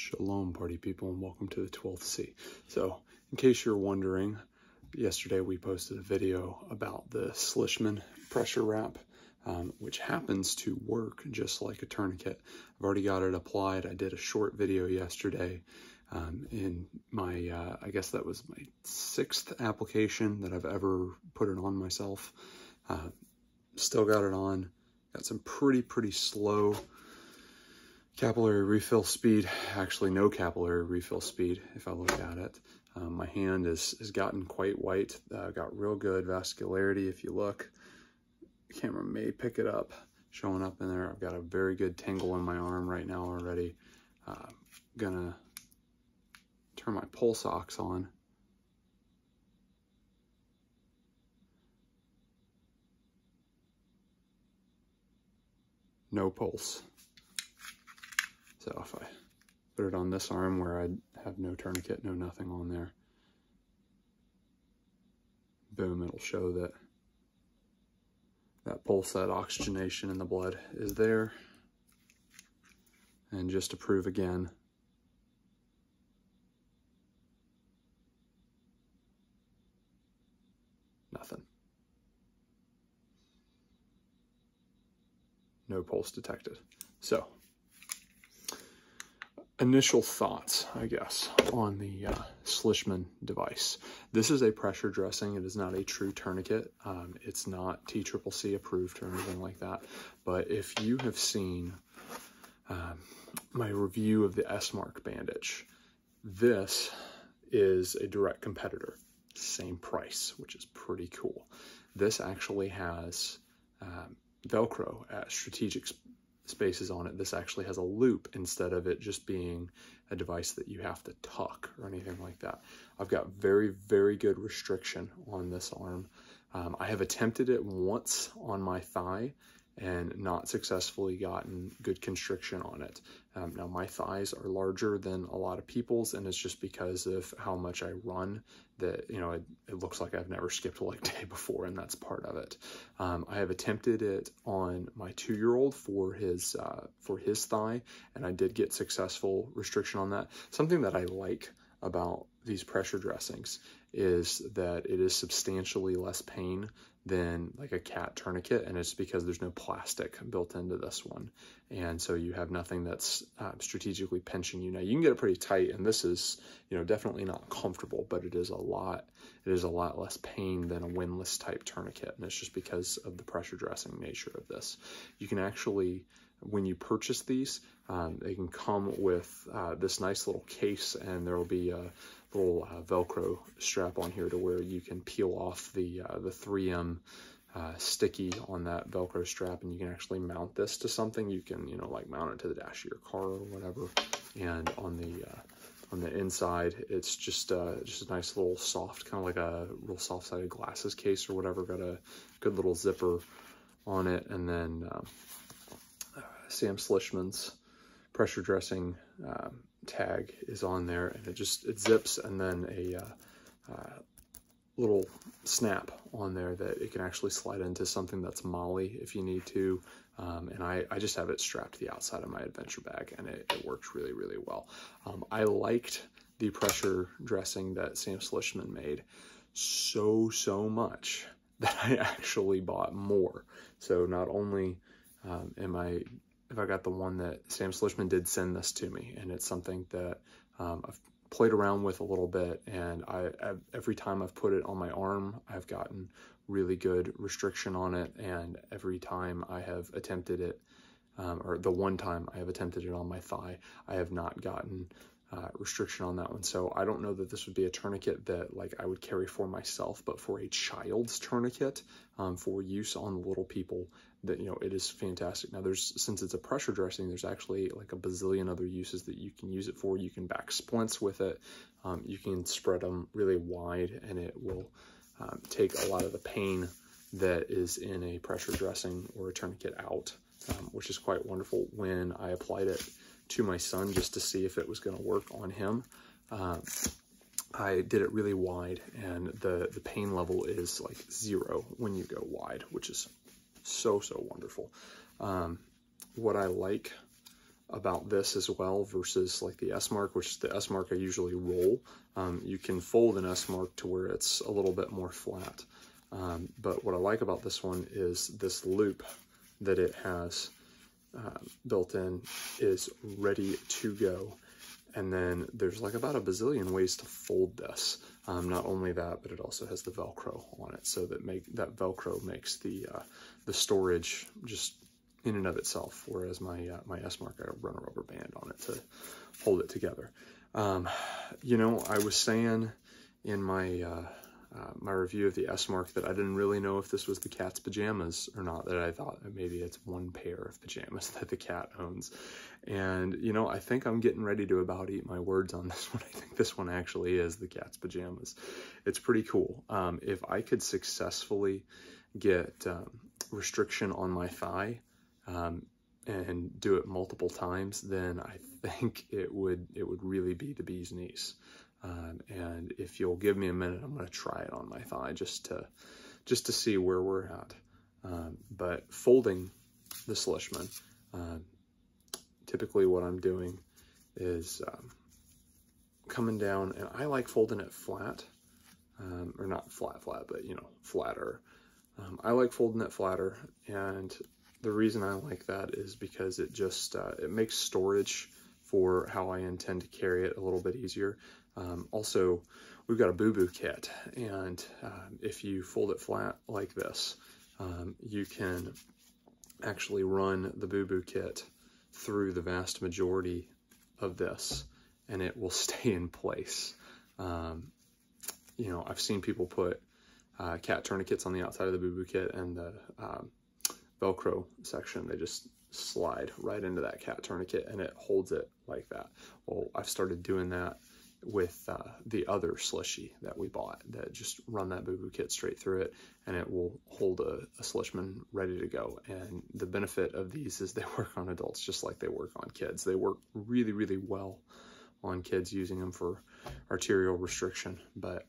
Shalom, party people, and welcome to the 12th C. So, in case you're wondering, yesterday we posted a video about the Slishman Pressure Wrap, which happens to work just like a tourniquet. I've already got it applied. I did a short video yesterday in my, I guess that was my 6th application that I've ever put it on myself. Still got it on. Got some pretty slow capillary refill speed, actually no capillary refill speed if I look at it. My hand has gotten quite white, got real good vascularity if you look. The camera may pick it up, showing up in there. I've got a very good tingle in my arm right now already. Gonna turn my pulse ox on. No pulse. So if I put it on this arm where I have no tourniquet, no nothing on there, boom, it'll show that pulse, that oxygenation in the blood is there. And just to prove again, nothing. No pulse detected. So, initial thoughts, I guess, on the Slishman device. This is a pressure dressing. It is not a true tourniquet. It's not TCCC approved or anything like that. But if you have seen my review of the Esmark bandage, this is a direct competitor. Same price, which is pretty cool. This actually has Velcro at strategic spaces on it. This actually has a loop instead of it just being a device that you have to tuck or anything like that. I've got very good restriction on this arm. I have attempted it once on my thigh and not successfully gotten good constriction on it. Now my thighs are larger than a lot of people's, and it's just because of how much I run that, you know, it looks like I've never skipped a leg day before, and that's part of it. I have attempted it on my 2-year-old for his thigh, and I did get successful restriction on that. Something that I like about these pressure dressings is that it is substantially less pain than like a cat tourniquet, and it's because there's no plastic built into this one, and so you have nothing that's strategically pinching you. Now you can get it pretty tight, and this is, you know, definitely not comfortable, but it is a lot less pain than a windlass type tourniquet, and it's just because of the pressure dressing nature of this. You can actually, when you purchase these, they can come with this nice little case, and there will be a little Velcro strap on here to where you can peel off the 3M sticky on that Velcro strap, and you can actually mount this to something. You can, you know, like mount it to the dash of your car or whatever. And on the inside, it's just a nice little soft, kind of like a real soft-sided glasses case or whatever. Got a good little zipper on it, and then Sam Slishman's pressure dressing tag is on there, and it zips, and then a little snap on there that it can actually slide into something that's molly if you need to. And I just have it strapped to the outside of my adventure bag, and it works really well. I liked the pressure dressing that Sam Slishman made so much that I actually bought more. So not only if I got the one that Sam Slishman did send this to me, and it's something that I've played around with a little bit, and every time I've put it on my arm, I've gotten really good restriction on it, and every time I have attempted it, or the one time I have attempted it on my thigh, I have not gotten restriction on that one. So I don't know that this would be a tourniquet that like I would carry for myself, but for a child's tourniquet, for use on little people, that, you know, it is fantastic. Now since it's a pressure dressing, there's actually like a bazillion other uses that you can use it for. You can back splints with it. You can spread them really wide, and it will take a lot of the pain that is in a pressure dressing or a tourniquet out, which is quite wonderful. When I applied it to my son just to see if it was going to work on him, I did it really wide, and the pain level is like 0 when you go wide, which is so wonderful. What I like about this as well versus like the Esmark, which is the Esmark I usually roll. You can fold an Esmark to where it's a little bit more flat. But what I like about this one is this loop that it has built in is ready to go. And then there's like about a bazillion ways to fold this. Not only that, but it also has the Velcro on it, so that Velcro makes the storage just in and of itself. Whereas my Esmark, I run a rubber band on it to hold it together. You know, I was saying in my my review of the Esmark that I didn't really know if this was the cat's pajamas or not, that I thought that maybe it's one pair of pajamas that the cat owns. And, you know, I think I'm getting ready to about eat my words on this one. I think this one actually is the cat's pajamas. It's pretty cool. If I could successfully get restriction on my thigh and do it multiple times, then I think it would really be the bee's knees. And if you'll give me a minute, I'm going to try it on my thigh just to see where we're at. But folding the Slishman, typically what I'm doing is coming down, and I like folding it flat, or not flat, but, you know, flatter. I like folding it flatter, and the reason I like that is because it just, it makes storage for how I intend to carry it a little bit easier. Also, we've got a boo-boo kit, and if you fold it flat like this, you can actually run the boo-boo kit through the vast majority of this, and it will stay in place. You know, I've seen people put cat tourniquets on the outside of the boo-boo kit, and the Velcro section, they just slide right into that cat tourniquet, and it holds it like that. Well, I've started doing that with the other Slishy that we bought, that just run that boo-boo kit straight through it, and it will hold a Slishman ready to go. And the benefit of these is they work on adults just like they work on kids. They work really, really well on kids using them for arterial restriction. But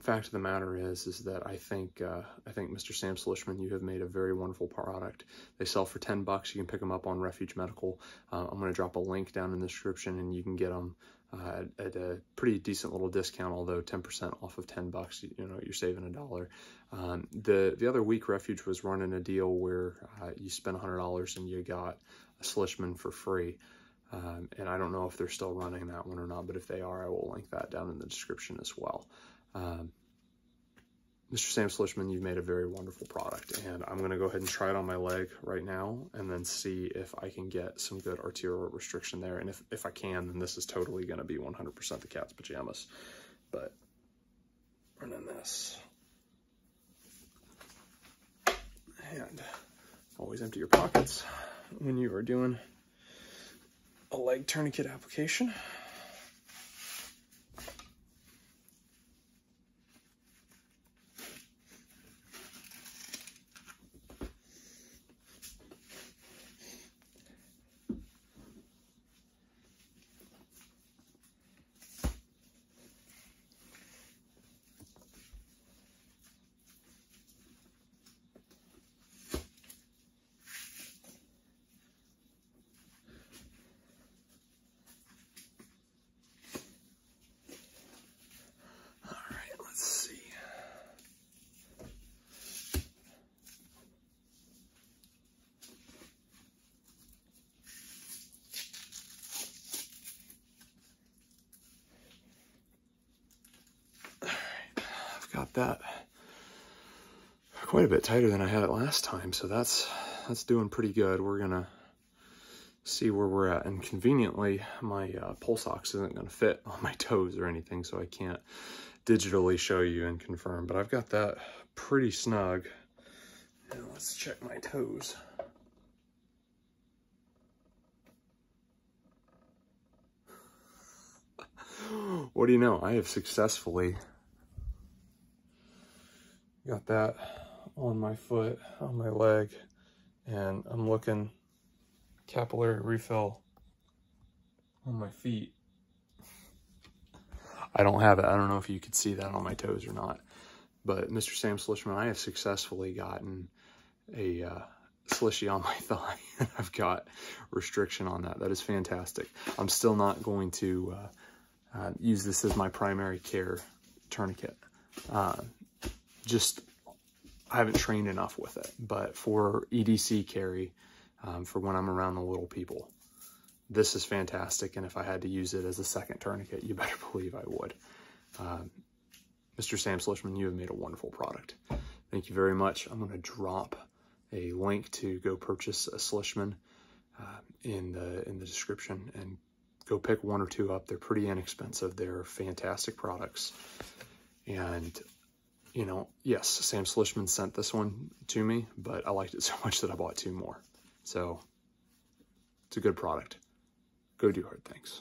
fact of the matter is that I think Mr. Sam Slishman, you have made a very wonderful product. They sell for $10. You can pick them up on Refuge Medical. I'm going to drop a link down in the description, and you can get them at a pretty decent little discount. Although 10% off of $10, you know, you're saving $1. The other week, Refuge was running a deal where you spend $100 and you got a Slishman for free. And I don't know if they're still running that one or not, but if they are, I will link that down in the description as well. Mr. Sam Slishman, you've made a very wonderful product, and I'm going to go ahead and try it on my leg right now and then see if I can get some good arterial restriction there. And if I can, then this is totally going to be 100% the cat's pajamas. But running this, and always empty your pockets when you are doing a leg tourniquet application. Got that quite a bit tighter than I had it last time, so that's doing pretty good. We're gonna see where we're at, and conveniently my pulse ox isn't gonna fit on my toes or anything, so I can't digitally show you and confirm, but I've got that pretty snug. And let's check my toes. What do you know? I have successfully got that on my foot, on my leg, and I'm looking capillary refill on my feet. I don't have it. I don't know if you could see that on my toes or not, but Mr. Sam Slishman, I have successfully gotten a Slishy on my thigh, and I've got restriction on that. That is fantastic. I'm still not going to use this as my primary care tourniquet. Just, I haven't trained enough with it, but for EDC carry, for when I'm around the little people, this is fantastic. And if I had to use it as a second tourniquet, you better believe I would. Mr. Sam Slishman, you have made a wonderful product. Thank you very much. I'm going to drop a link to go purchase a Slishman in the description, and go pick one or two up. They're pretty inexpensive. They're fantastic products. And, you know, yes, Sam Slishman sent this one to me, but I liked it so much that I bought two more. So it's a good product. Go do hard things.